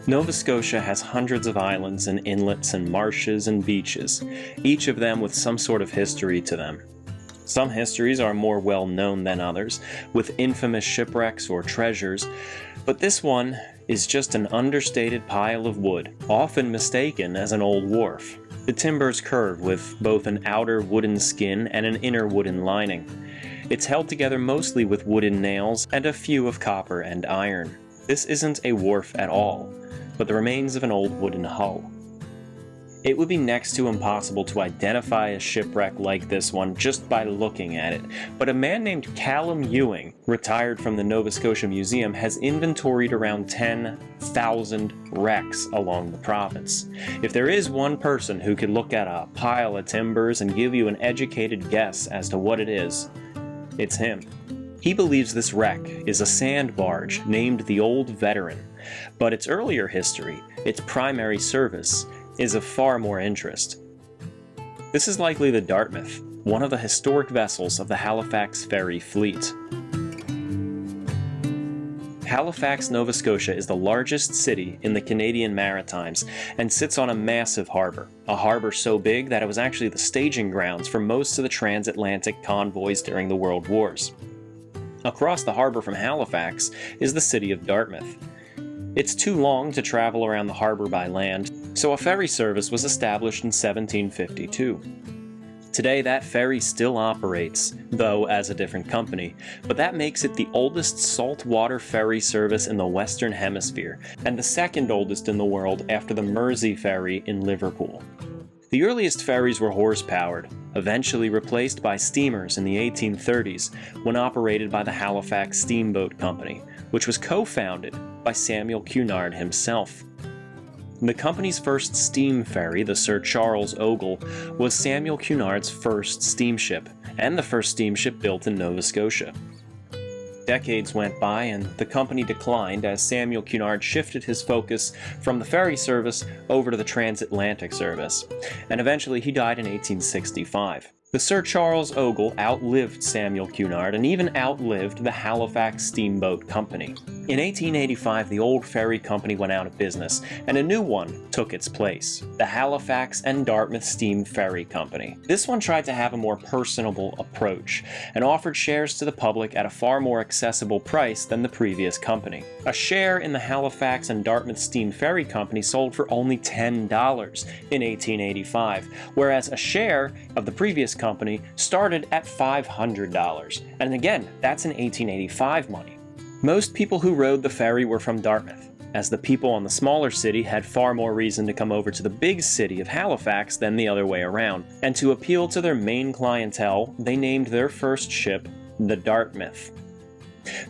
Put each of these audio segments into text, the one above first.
Nova Scotia has hundreds of islands and inlets and marshes and beaches, each of them with some sort of history to them. Some histories are more well known than others, with infamous shipwrecks or treasures, but this one is just an understated pile of wood, often mistaken as an old wharf. The timber's curved with both an outer wooden skin and an inner wooden lining. It's held together mostly with wooden nails and a few of copper and iron. This isn't a wharf at all, but the remains of an old wooden hull. It would be next to impossible to identify a shipwreck like this one just by looking at it, but a man named Callum Ewing, retired from the Nova Scotia Museum, has inventoried around 10,000 wrecks along the province. If there is one person who could look at a pile of timbers and give you an educated guess as to what it is, it's him. He believes this wreck is a sand barge named the Old Veteran, but its earlier history, its primary service, is of far more interest. This is likely the Dartmouth, one of the historic vessels of the Halifax Ferry fleet. Halifax, Nova Scotia is the largest city in the Canadian Maritimes and sits on a massive harbor, a harbor so big that it was actually the staging grounds for most of the transatlantic convoys during the World Wars. Across the harbor from Halifax is the city of Dartmouth. It's too long to travel around the harbor by land, so a ferry service was established in 1752. Today that ferry still operates, though as a different company, but that makes it the oldest saltwater ferry service in the Western Hemisphere, and the second oldest in the world after the Mersey Ferry in Liverpool. The earliest ferries were horse-powered, eventually replaced by steamers in the 1830s when operated by the Halifax Steamboat Company, which was co-founded by Samuel Cunard himself. The company's first steam ferry, the Sir Charles Ogle, was Samuel Cunard's first steamship, and the first steamship built in Nova Scotia. Decades went by and the company declined as Samuel Cunard shifted his focus from the ferry service over to the transatlantic service, and eventually he died in 1865. The Sir Charles Ogle outlived Samuel Cunard and even outlived the Halifax Steamboat Company. In 1885, the old ferry company went out of business, and a new one took its place, the Halifax and Dartmouth Steam Ferry Company. This one tried to have a more personable approach, and offered shares to the public at a far more accessible price than the previous company. A share in the Halifax and Dartmouth Steam Ferry Company sold for only $10 in 1885, whereas a share of the previous company started at $500. And again, that's in 1885 money. Most people who rode the ferry were from Dartmouth, as the people in the smaller city had far more reason to come over to the big city of Halifax than the other way around, and to appeal to their main clientele, they named their first ship the Dartmouth.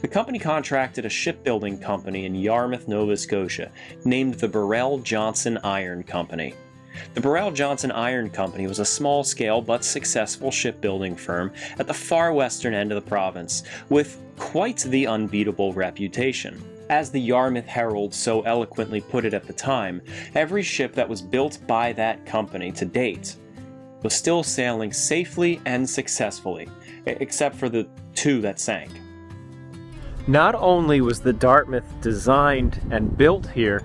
The company contracted a shipbuilding company in Yarmouth, Nova Scotia, named the Burrell Johnson Iron Company. The Burrell Johnson Iron Company was a small-scale but successful shipbuilding firm at the far western end of the province, with quite the unbeatable reputation. As the Yarmouth Herald so eloquently put it at the time, every ship that was built by that company to date was still sailing safely and successfully, except for the two that sank. Not only was the Dartmouth designed and built here,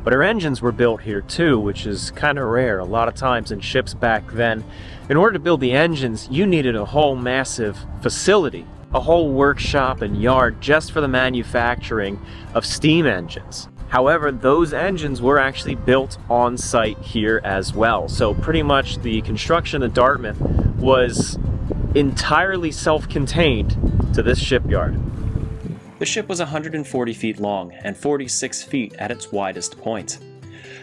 but her engines were built here too, which is kind of rare. A lot of times in ships back then, in order to build the engines, you needed a whole massive facility, a whole workshop and yard just for the manufacturing of steam engines. However, those engines were actually built on site here as well. So pretty much the construction of Dartmouth was entirely self-contained to this shipyard. The ship was 140 feet long and 46 feet at its widest point.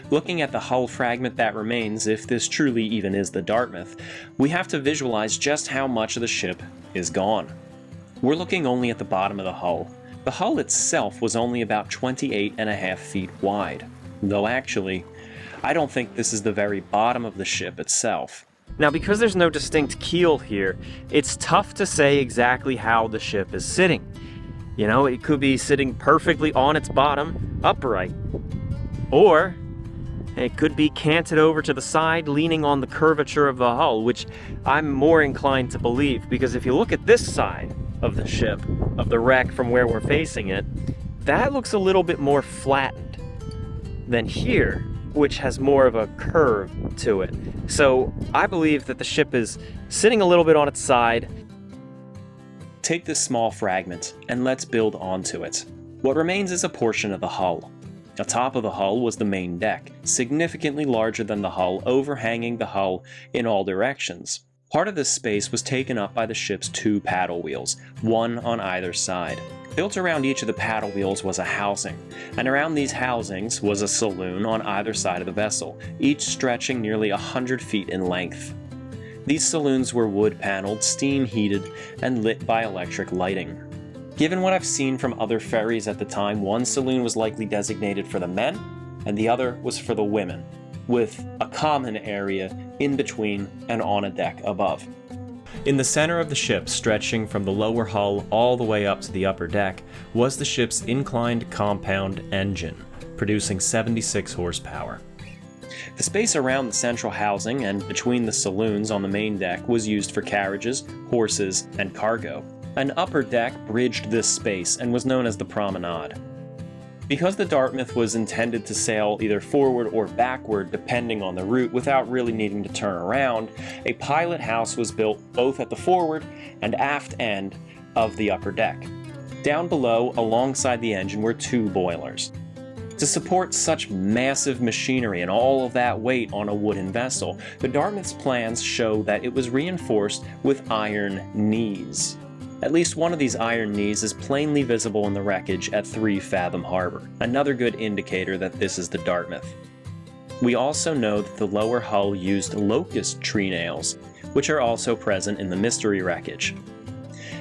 Looking at the hull fragment that remains, if this truly even is the Dartmouth, we have to visualize just how much of the ship is gone. We're looking only at the bottom of the hull. The hull itself was only about 28.5 feet wide, though actually, I don't think this is the very bottom of the ship itself. Now, because there's no distinct keel here, it's tough to say exactly how the ship is sitting. You know, it could be sitting perfectly on its bottom, upright. Or it could be canted over to the side, leaning on the curvature of the hull, which I'm more inclined to believe, because if you look at this side of the ship, of the wreck from where we're facing it, that looks a little bit more flattened. than here, which has more of a curve to it. So I believe that the ship is sitting a little bit on its side. Take this small fragment and let's build onto it. What remains is a portion of the hull. Atop of the hull was the main deck, significantly larger than the hull, overhanging the hull in all directions. Part of this space was taken up by the ship's 2 paddle wheels, one on either side. Built around each of the paddle wheels was a housing, and around these housings was a saloon on either side of the vessel, each stretching nearly 100 feet in length. These saloons were wood-paneled, steam-heated, and lit by electric lighting. Given what I've seen from other ferries at the time, one saloon was likely designated for the men, and the other was for the women, with a common area in between and on a deck above. In the center of the ship, stretching from the lower hull all the way up to the upper deck, was the ship's inclined compound engine, producing 76 horsepower. The space around the central housing and between the saloons on the main deck was used for carriages, horses, and cargo. An upper deck bridged this space and was known as the promenade. Because the Dartmouth was intended to sail either forward or backward depending on the route without really needing to turn around, a pilot house was built both at the forward and aft end of the upper deck. Down below, alongside the engine, were 2 boilers. To support such massive machinery and all of that weight on a wooden vessel, the Dartmouth's plans show that it was reinforced with iron knees. At least one of these iron knees is plainly visible in the wreckage at Three Fathom Harbor, another good indicator that this is the Dartmouth. We also know that the lower hull used locust tree nails, which are also present in the mystery wreckage.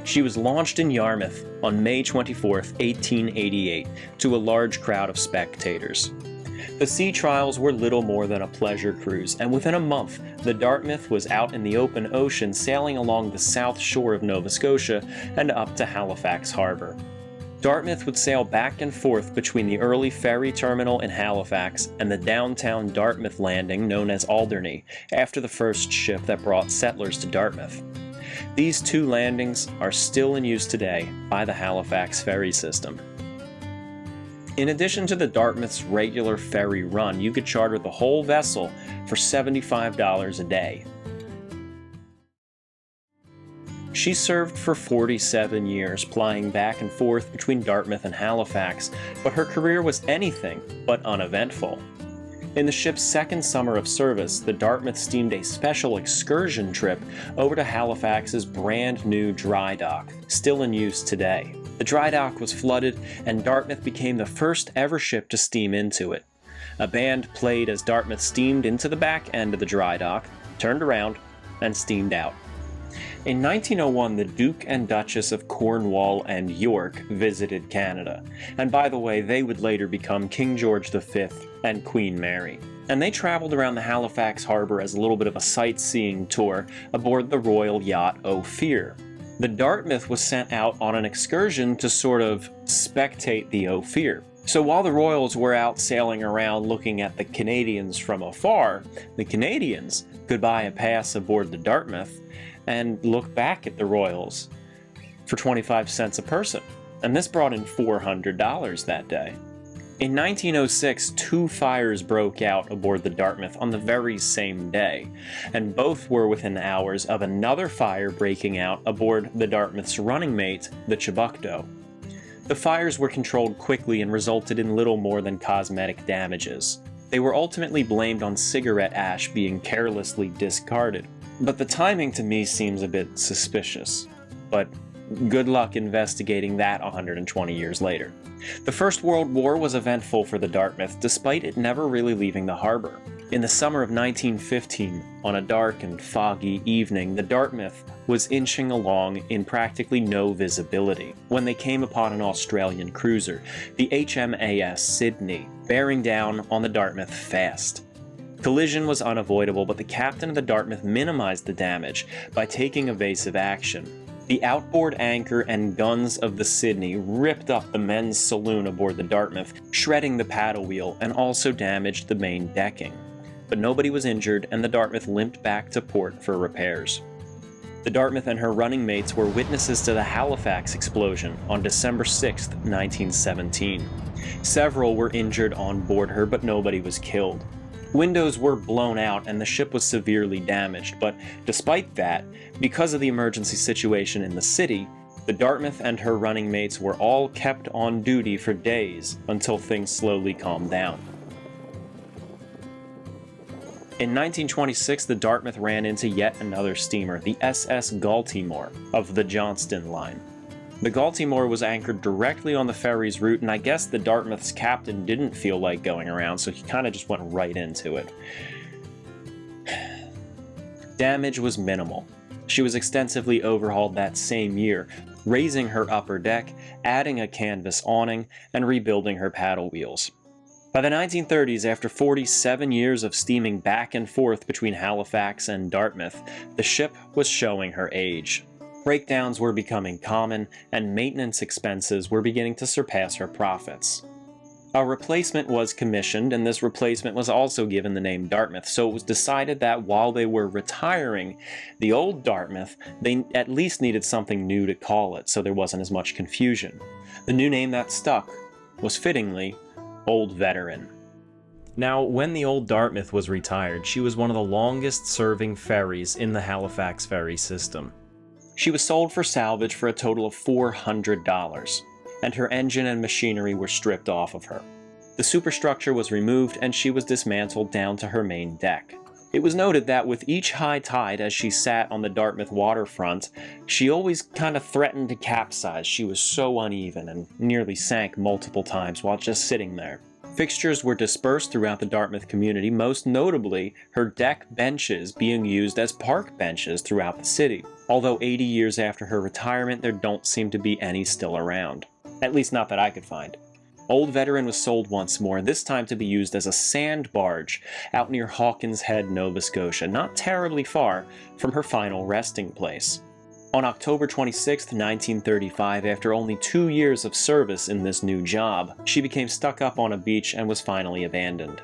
She was launched in Yarmouth on May 24, 1888, to a large crowd of spectators. The sea trials were little more than a pleasure cruise, and within a month, the Dartmouth was out in the open ocean sailing along the south shore of Nova Scotia and up to Halifax Harbor. Dartmouth would sail back and forth between the early ferry terminal in Halifax and the downtown Dartmouth landing known as Alderney, after the first ship that brought settlers to Dartmouth. These 2 landings are still in use today by the Halifax Ferry System. In addition to the Dartmouth's regular ferry run, you could charter the whole vessel for $75 a day. She served for 47 years, plying back and forth between Dartmouth and Halifax, but her career was anything but uneventful. In the ship's second summer of service, the Dartmouth steamed a special excursion trip over to Halifax's brand new dry dock, still in use today. The dry dock was flooded, and Dartmouth became the first ever ship to steam into it. A band played as Dartmouth steamed into the back end of the dry dock, turned around, and steamed out. In 1901, the Duke and Duchess of Cornwall and York visited Canada, and by the way, they would later become King George V and Queen Mary. And they traveled around the Halifax Harbor as a little bit of a sightseeing tour aboard the royal yacht Ophir. The Dartmouth was sent out on an excursion to sort of spectate the Ophir. So while the royals were out sailing around looking at the Canadians from afar, the Canadians could buy a pass aboard the Dartmouth and look back at the royals for 25 cents a person. And this brought in $400 that day. In 1906, 2 fires broke out aboard the Dartmouth on the very same day, and both were within hours of another fire breaking out aboard the Dartmouth's running mate, the Chebucto. The fires were controlled quickly and resulted in little more than cosmetic damages. They were ultimately blamed on cigarette ash being carelessly discarded. But the timing to me seems a bit suspicious. But good luck investigating that 120 years later. The First World War was eventful for the Dartmouth, despite it never really leaving the harbor. In the summer of 1915, on a dark and foggy evening, the Dartmouth was inching along in practically no visibility when they came upon an Australian cruiser, the HMAS Sydney, bearing down on the Dartmouth fast. Collision was unavoidable, but the captain of the Dartmouth minimized the damage by taking evasive action. The outboard anchor and guns of the Sydney ripped up the men's saloon aboard the Dartmouth, shredding the paddle wheel, and also damaged the main decking. But nobody was injured, and the Dartmouth limped back to port for repairs. The Dartmouth and her running mates were witnesses to the Halifax explosion on December 6, 1917. Several were injured on board her, but nobody was killed. Windows were blown out and the ship was severely damaged, but despite that, because of the emergency situation in the city, the Dartmouth and her running mates were all kept on duty for days until things slowly calmed down. In 1926, the Dartmouth ran into yet another steamer, the SS Galtymore of the Johnston Line. The Galtymore was anchored directly on the ferry's route, and I guess the Dartmouth's captain didn't feel like going around, so he kind of just went right into it. Damage was minimal. She was extensively overhauled that same year, raising her upper deck, adding a canvas awning, and rebuilding her paddle wheels. By the 1930s, after 47 years of steaming back and forth between Halifax and Dartmouth, the ship was showing her age. Breakdowns were becoming common, and maintenance expenses were beginning to surpass her profits. A replacement was commissioned, and this replacement was also given the name Dartmouth, so it was decided that while they were retiring the old Dartmouth, they at least needed something new to call it, so there wasn't as much confusion. The new name that stuck was, fittingly, Old Veteran. Now, when the old Dartmouth was retired, she was one of the longest-serving ferries in the Halifax Ferry System. She was sold for salvage for a total of $400, and her engine and machinery were stripped off of her. The superstructure was removed, and she was dismantled down to her main deck. It was noted that with each high tide as she sat on the Dartmouth waterfront, she always kind of threatened to capsize. She was so uneven and nearly sank multiple times while just sitting there. Fixtures were dispersed throughout the Dartmouth community, most notably her deck benches being used as park benches throughout the city. Although 80 years after her retirement, there don't seem to be any still around. At least not that I could find. Old Veteran was sold once more, this time to be used as a sand barge out near Hawkins Head, Nova Scotia, not terribly far from her final resting place. On October 26, 1935, after only 2 years of service in this new job, she became stuck up on a beach and was finally abandoned.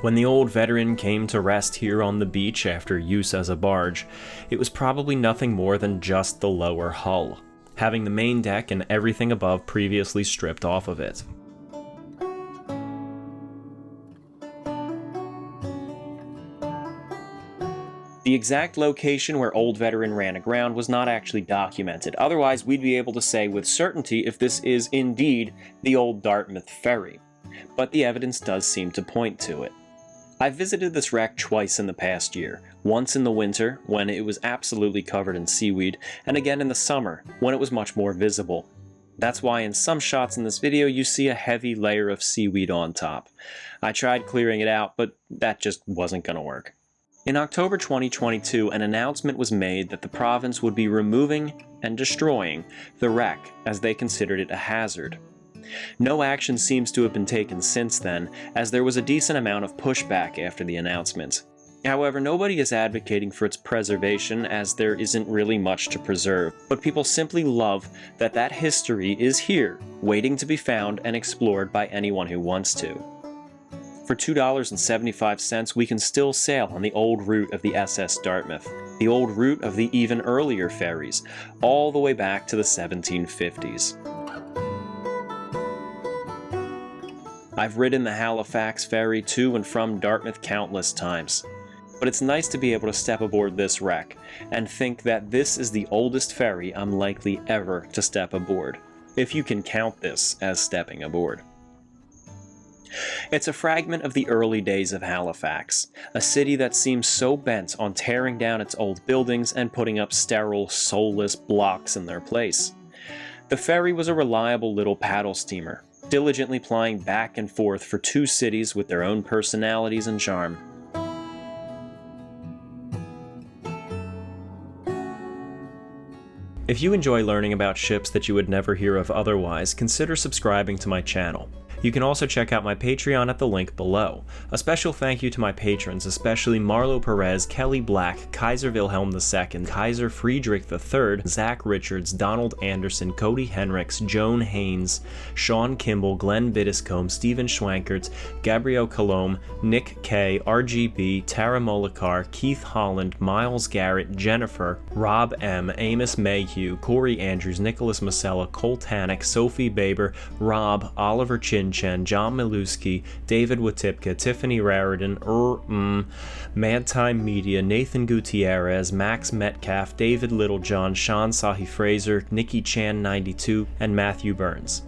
When the Old Veteran came to rest here on the beach after use as a barge, it was probably nothing more than just the lower hull, having the main deck and everything above previously stripped off of it. The exact location where Old Veteran ran aground was not actually documented, otherwise we'd be able to say with certainty if this is indeed the old Dartmouth ferry, but the evidence does seem to point to it. I've visited this wreck twice in the past year, once in the winter, when it was absolutely covered in seaweed, and again in the summer, when it was much more visible. That's why in some shots in this video you see a heavy layer of seaweed on top. I tried clearing it out, but that just wasn't gonna work. In October 2022, an announcement was made that the province would be removing and destroying the wreck as they considered it a hazard. No action seems to have been taken since then, as there was a decent amount of pushback after the announcement. However, nobody is advocating for its preservation as there isn't really much to preserve, but people simply love that that history is here, waiting to be found and explored by anyone who wants to. For $2.75, we can still sail on the old route of the SS Dartmouth, the old route of the even earlier ferries, all the way back to the 1750s. I've ridden the Halifax Ferry to and from Dartmouth countless times, but it's nice to be able to step aboard this wreck and think that this is the oldest ferry I'm likely ever to step aboard, if you can count this as stepping aboard. It's a fragment of the early days of Halifax, a city that seems so bent on tearing down its old buildings and putting up sterile, soulless blocks in their place. The ferry was a reliable little paddle steamer, diligently plying back and forth for two cities with their own personalities and charm. If you enjoy learning about ships that you would never hear of otherwise, consider subscribing to my channel. You can also check out my Patreon at the link below. A special thank you to my patrons, especially Marlo Perez, Kelly Black, Kaiser Wilhelm II, Kaiser Friedrich III, Zach Richards, Donald Anderson, Cody Henricks, Joan Haynes, Sean Kimball, Glenn Viddiscombe, Stephen Schwankert, Gabrielle Colombe, Nick K, RGB, Tara Mollikar, Keith Holland, Miles Garrett, Jennifer, Rob M, Amos Mayhew, Corey Andrews, Nicholas Masella, Cole Tannick, Sophie Baber, Rob, Oliver Chinchen, John Miluski, David Watipka, Tiffany Raridan, Mad Time Media, Nathan Gutierrez, Max Metcalf, David Littlejohn, Sean Sahi Fraser, Nikki Chan 92, and Matthew Burns.